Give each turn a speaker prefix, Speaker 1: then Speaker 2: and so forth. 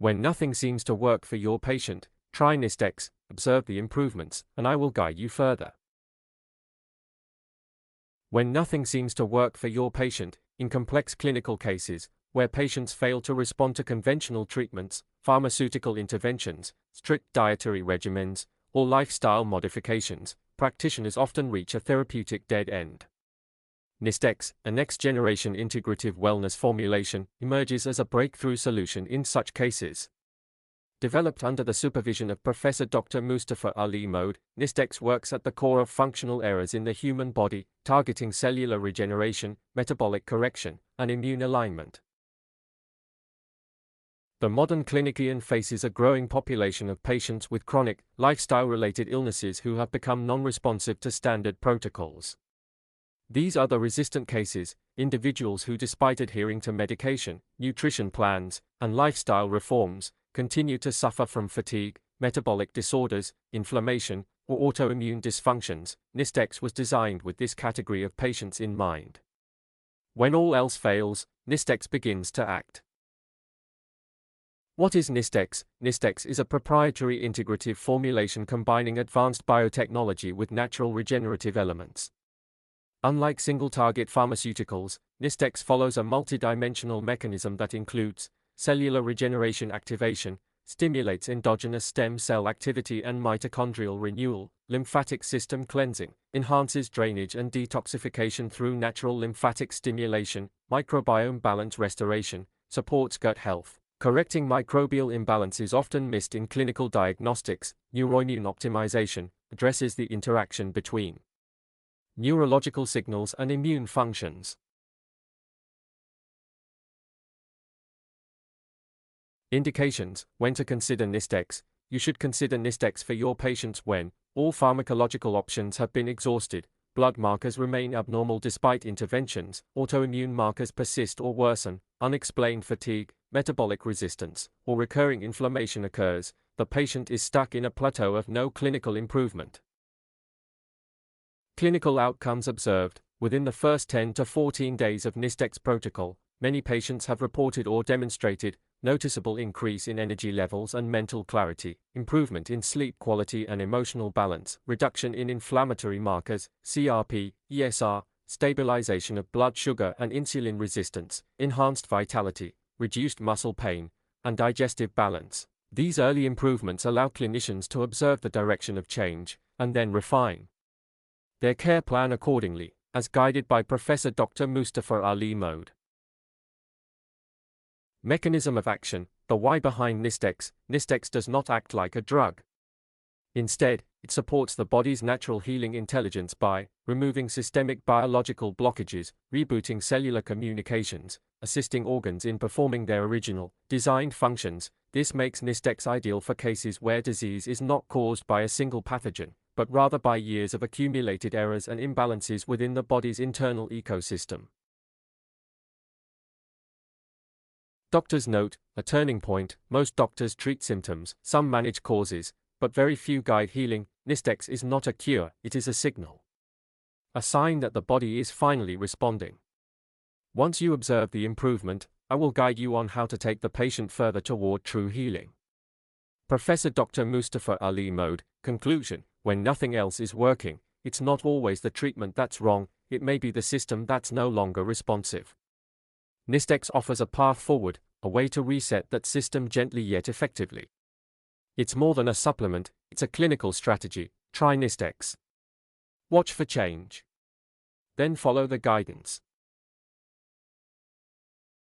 Speaker 1: When nothing seems to work for your patient, try Nisstex, observe the improvements, and I will guide you further. When nothing seems to work for your patient, in complex clinical cases, where patients fail to respond to conventional treatments, pharmaceutical interventions, strict dietary regimens, or lifestyle modifications, practitioners often reach a therapeutic dead end. Nisstex, a next-generation integrative wellness formulation, emerges as a breakthrough solution in such cases. Developed under the supervision of Professor Dr. Mustafa Ali Mohd, Nisstex works at the core of functional errors in the human body, targeting cellular regeneration, metabolic correction, and immune alignment. The modern clinician faces a growing population of patients with chronic, lifestyle-related illnesses who have become non-responsive to standard protocols. These are the resistant cases, individuals who, despite adhering to medication, nutrition plans, and lifestyle reforms, continue to suffer from fatigue, metabolic disorders, inflammation, or autoimmune dysfunctions. Nisstex was designed with this category of patients in mind. When all else fails, Nisstex begins to act. What is Nisstex? Nisstex is a proprietary integrative formulation combining advanced biotechnology with natural regenerative elements. Unlike single-target pharmaceuticals, Nisstex follows a multidimensional mechanism that includes cellular regeneration activation, stimulates endogenous stem cell activity and mitochondrial renewal, lymphatic system cleansing, enhances drainage and detoxification through natural lymphatic stimulation, microbiome balance restoration, supports gut health, correcting microbial imbalances often missed in clinical diagnostics, neuroimmune optimization, addresses the interaction between neurological signals and immune functions. Indications: when to consider Nisstex. You should consider Nisstex for your patients when all pharmacological options have been exhausted, blood markers remain abnormal despite interventions, autoimmune markers persist or worsen, unexplained fatigue, metabolic resistance, or recurring inflammation occurs, the patient is stuck in a plateau of no clinical improvement. Clinical outcomes observed: within the first 10 to 14 days of Nisstex protocol, many patients have reported or demonstrated noticeable increase in energy levels and mental clarity, improvement in sleep quality and emotional balance, reduction in inflammatory markers, CRP, ESR, stabilization of blood sugar and insulin resistance, enhanced vitality, reduced muscle pain, and digestive balance. These early improvements allow clinicians to observe the direction of change and then refine their care plan accordingly, as guided by Professor Dr. Mustafa Ali Mohd. Mechanism of action: the why behind Nisstex. Nisstex does not act like a drug. Instead, it supports the body's natural healing intelligence by removing systemic biological blockages, rebooting cellular communications, assisting organs in performing their original, designed functions. This makes Nisstex ideal for cases where disease is not caused by a single pathogen, but rather by years of accumulated errors and imbalances within the body's internal ecosystem. Doctor's note: a turning point. Most doctors treat symptoms, some manage causes, but very few guide healing. Nisstex is not a cure, it is a signal. A sign that the body is finally responding. Once you observe the improvement, I will guide you on how to take the patient further toward true healing. Professor Dr. Mustafa Ali Mohd. Conclusion: when nothing else is working, it's not always the treatment that's wrong, it may be the system that's no longer responsive. Nisstex offers a path forward, a way to reset that system gently yet effectively. It's more than a supplement, it's a clinical strategy. Try Nisstex. Watch for change. Then follow the guidance.